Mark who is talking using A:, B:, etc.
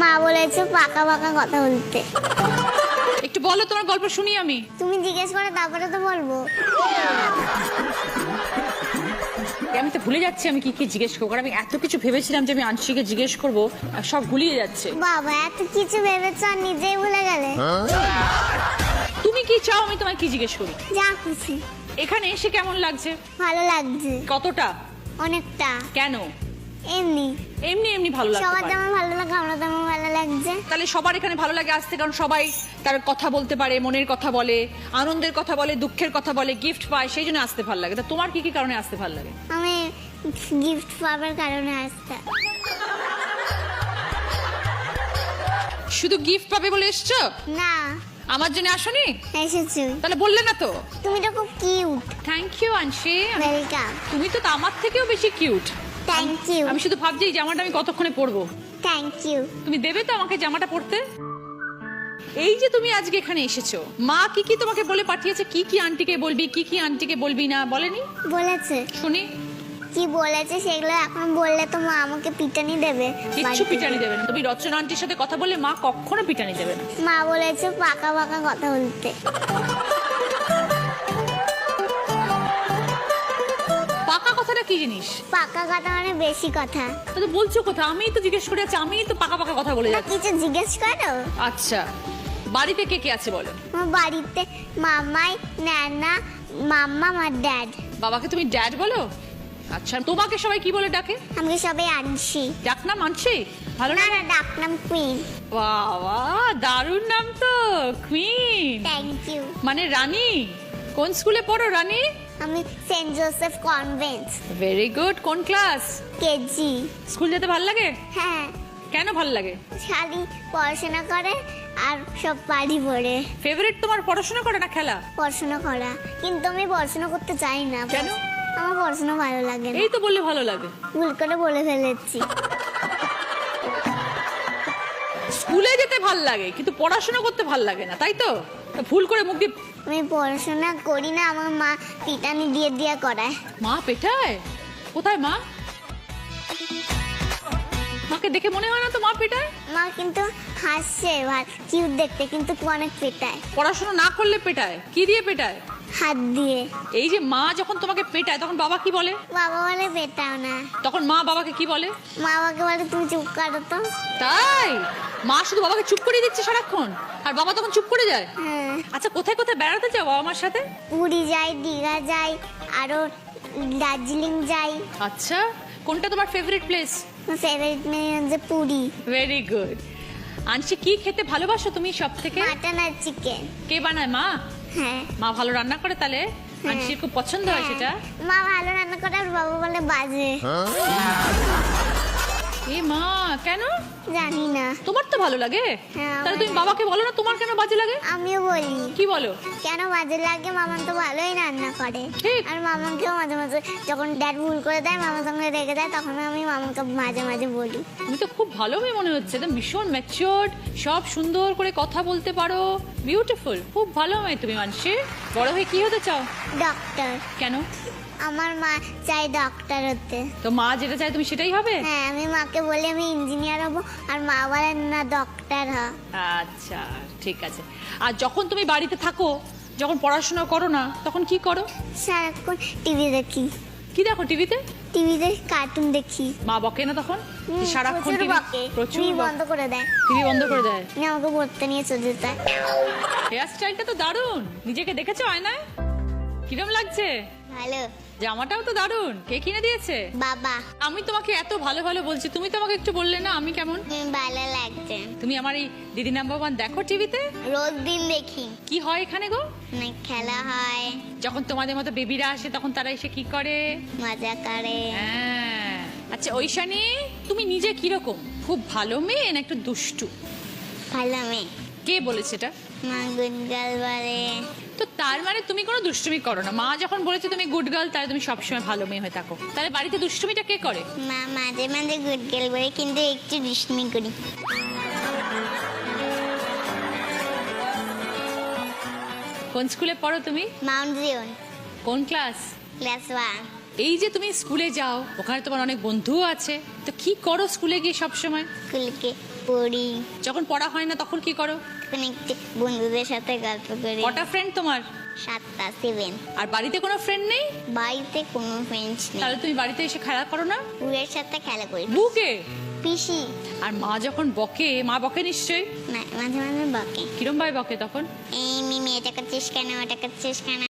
A: মা বলেছে পাকা পাকা কথা বলতে।
B: একটু বলো, তোমার গল্প শুনি আমি।
A: তুমি জিজ্ঞেস করে তারপরে তো বলবো।
B: আমি তো ভুলে যাচ্ছি আমি কি কি জিজ্ঞেস করবো, কারণ আমি এত কিছু ভেবেছিলাম যে আমি আংশিকে জিজ্ঞেস করবো, সব ভুলিয়ে যাচ্ছে।
A: বাবা এত কিছু ভেবেছ আর নিজেই ভুলে গেলে।
B: তুমি কি চাও আমি তোমায় কি জিজ্ঞেস করি?
A: যা খুশি।
B: এখানে এসে কেমন লাগছে?
A: ভালো লাগছে
B: কতটা?
A: অনেকটা।
B: কেন?
A: এমনি
B: এমনি এমনি ভালো লাগছে।
A: সবার যেমন ভালো লাগে আমরা তেমন ভালো লাগছে।
B: তাহলে সবার এখানে ভালো লাগে আসতে, কারণ সবাই তার কথা বলতে পারে, মনের কথা বলে, আনন্দের কথা বলে, দুঃখের কথা বলে, গিফট পায়, সেই জন্য আসতে ভালো লাগে। তা তোমার কি কি কারণে আসতে ভালো লাগে?
A: আমি গিফট পাওয়ার কারণে আসতে।
B: শুধু গিফট পাবে বলে এসছো?
A: না
B: আমার জন্য আসনি?
A: এসেছি।
B: তাহলে বললে না তো।
A: তুমি তো খুব cute.
B: Thank you Anshi.
A: Welcome.
B: তুমি তো আমার থেকেও বেশি কিউট।
A: Thank you.
B: আমি শুধু ভাবছি এই জামাটা আমি কতক্ষণে পরবো।
A: Thank you.
B: তুমি দেবে তো আমাকে জামাটা পরতে? এই যে তুমি আজকে এখানে এসেছো, মা কি কি তোমাকে বলে পাঠিয়েছে? কি কি আন্টিকে বলবি, কি কি আন্টিকে বলবি না, বলেনি?
A: বলেছে।
B: শুনি।
A: কি বলেছে সেগুলো এখন বললে তো মা আমাকে পিটানি দেবে।
B: কিচ্ছু
A: বাড়িতে।
B: পিটানি দেবে না। তুমি রচনা আন্টির সাথে কথা বললে মা কখনো পিটানি দেবে না।
A: মা বলেছে পাকা পাকা কথা বলতে।
B: পাকা কথাটা কি জিনিস?
A: পাকা কথা মানে বেশি কথা।
B: তো বলছো কথা, আমিই তো জিজ্ঞেস করে যাচ্ছি, আমিই তো পাকা পাকা কথা বলে
A: না
B: যাচ্ছি।
A: কিছু জিজ্ঞেস করো।
B: আচ্ছা, বাড়িতে কে কে আছে বলো?
A: আমার বাড়িতে মামাই, নানা, মাম্মা, আমার ড্যাড।
B: বাবাকে তুমি ড্যাড বলো? আচ্ছা, তোমাকে সবাই কি বলে ডাকে?
A: আমাকে সবাই আনছি।
B: ডাক নাম আনছি? ভালো
A: না
B: না?
A: না ডাকনাম কুইন।
B: বাবা, দারুণ নাম তো, কুইন।
A: Thank you.
B: মানে রানী। কোন স্কুলে পড়ো রানী?
A: আমি saint Joseph convent
B: very good. কোন ক্লাস?
A: কেজি।
B: স্কুল যেতে ভালো লাগে?
A: হ্যাঁ
B: কেন ভালো লাগে?
A: শালি পড়াশোনা করে আর সব বাড়ি পড়ে।
B: ফেভারিট তোমার পড়াশোনা করে না খেলা?
A: পড়াশোনা করা, কিন্তু আমি পড়াশোনা করতে চাই না।
B: কেন?
A: আমার পড়াশোনা ভালো লাগে না।
B: এই তো বললে ভালো লাগে।
A: ভুল করে বলে ফেলেছি।
B: স্কুলে যেতে ভাল লাগে কিন্তু পড়াশোনা করতে ভাল লাগে না, তাই তো? তা ভুল করে মুখ দিয়ে।
A: আমি পড়াশোনা করি না, আমার মা পিটানি দিয়ে দিয়ে করায়।
B: মা পেটায়? কোথায় মা? মাকে দেখে মনে হয় না তো মা পেটায়।
A: মা কিন্তু হাসছে কিউট দেখতে, কিন্তু অনেক পেটায়।
B: পড়াশোনা না করলে পেটায়? কি দিয়ে পেটায়?
A: হাত দিয়ে।
B: এই যে মা যখন তোমাকে পেটায় তখন বাবা কি বলে?
A: বাবা বলে পেটাও না।
B: তখন মা বাবাকে কি বলে?
A: মা বাবাকে বলে তুমি চুপ করো তো।
B: তাই? মা শুধু বাবাকে চুপ করে দিচ্ছে সারাক্ষণ, আর বাবা তখন চুপ করে যায়?
A: হ্যাঁ।
B: আচ্ছা, কোথায় কোথায় বেড়াতে যাও বাবা মার সাথে?
A: পুরী যাই, দীঘা যাই, আরো দার্জিলিং যাই।
B: আচ্ছা, কোনটা তোমার ফেভারিট প্লেস?
A: ফেভারিট মেয়ে হচ্ছে পুরী।
B: Very good. আনসি, কি খেতে ভালোবাসো তুমি সব থেকে?
A: মাটন আর চিকেন।
B: কে বানায়? মা?
A: হ্যাঁ।
B: মা ভালো রান্না করে তাহলে? আনসির খুব পছন্দ হয় সেটা?
A: মা ভালো রান্না করে আর বাবা বলে বাজে।
B: এ মা, কেন?
A: জানি না।
B: তোমার তো ভালো লাগে।
A: হ্যাঁ,
B: তাহলে তুমি
A: আমার-
B: বাবাকে বলো না তোমার কেন বাজে লাগে?
A: আমিও বলি।
B: কি বলো?
A: কেন বাজে লাগে, মামান তো ভালোই রান্না করে।
B: ঠিক।
A: আর মামাকেও মাঝে মাঝে যখন ড্যাড ভুল করে দেয়, মামার সঙ্গে রেগে যায়, তখন আমি মামাকে মাঝে মাঝে বলি।
B: তুমি তো খুব ভালো মেয়ে মনে হচ্ছে, একদম ভীষণ ম্যাচিওর্ড, সব সুন্দর করে কথা বলতে পারো, বিউটিফুল, খুব ভালো মেয়ে তুমি। মানসি, বড় হয়ে কি হতে চাও?
A: ডক্টর।
B: কেন?
A: আমার মা চাই ডক্টর হতে।
B: তো মা যেটা চায় তুমি সেটাই হবে?
A: হ্যাঁ, আমি মাকে বলি আমি ইঞ্জিনিয়ার হব, আর মা বলেন না ডক্টর হ।
B: আচ্ছা, ঠিক আছে। আর যখন তুমি বাড়িতে থাকো, যখন পড়াশোনা করো না, তখন কি করো?
A: সারাক্ষণ টিভি দেখি।
B: কি দেখো টিভিতে?
A: টিভিতে কার্টুন দেখি।
B: মা বকে না তখন? যে সারাক্ষণ
A: প্রচুর
B: টিভি?
A: বকে।
B: প্রচুর
A: টিভি
B: বকে।
A: বন্ধ করে দেয়।
B: টিভি বন্ধ করে দেয়।
A: নিয়ে আমাকে পড়তে নিয়ে চলে যেতে হয়।
B: হেয়ার স্টাইলটা তো দারুণ। নিজেকে দেখেছো আয়নায়? কিরম লাগছে?
A: ভালো।
B: জামাটাও তো দারুণ। কে কিনে দিয়েছে?
A: বাবা।
B: আমি তোমাকে এত ভালো ভালো বলছি, তুমি তো আমাকে একটু বললে না আমি কেমন?
A: ভালো লাগছে।
B: তুমি আমার এই দিদি নাম্বার 1 দেখো টিভিতে?
A: রোজ দিন দেখি।
B: কি হয় এখানে গো?
A: অনেক খেলা হয়,
B: যখন তোমাদের মতো বেবিরা আসে তখন তারা এসে কি করে?
A: মজা করে।
B: হ্যাঁ। আচ্ছা ঐশানী, তুমি নিজে কিরকম? খুব ভালো মেয়ে না একটু দুষ্টু?
A: ভালো মেয়ে।
B: কে বলেছে এটা?
A: মা গুড গার্ল বলে।
B: তো তার মানে তুমি কোনো দুষ্টুমি করো না। মা যখন বলেছে তুমি গুড গার্ল, তাহলে তুমি সবসময় ভালো মেয়ে হয়ে থাকো। তাহলে বাড়িতে দুষ্টুমিটা কে করে?
A: মা মাঝে মাঝে গুড গার্ল বলে, কিন্তু একটু দুষ্টুমি করি।
B: কোন স্কুলে পড়ো তুমি?
A: Mount Jeon.
B: কোন ক্লাস?
A: ক্লাস 1।
B: এই যে তুমি স্কুলে যাও, ওখানে তোমার অনেক বন্ধু আছে, তো কি করো স্কুলে গিয়ে সব সময়?
A: স্কুলকে পড়ি,
B: যখন পড়া হয় না তখন কি করো?
A: তখন একটু বন্ধুদের সাথে গল্প করি।
B: কটা ফ্রেন্ড তোমার?
A: 7টা 7।
B: আর বাড়িতে কোনো ফ্রেন্ড নেই?
A: বাড়িতে কোনো ফ্রেন্ডস নেই।
B: তাহলে তুমি বাড়িতে এসে খেলা করো না?
A: বুয়ের সাথে খেলা করি।
B: বুকে?
A: পিসি
B: আর মা যখন বকে, মা বকে নিশ্চয়ই?
A: মাঝে মাঝে বকে,
B: কিরম ভাই বকে তখন?
A: এই মেয়ে এটা করছিস কেন, ওটা করছিস কেন।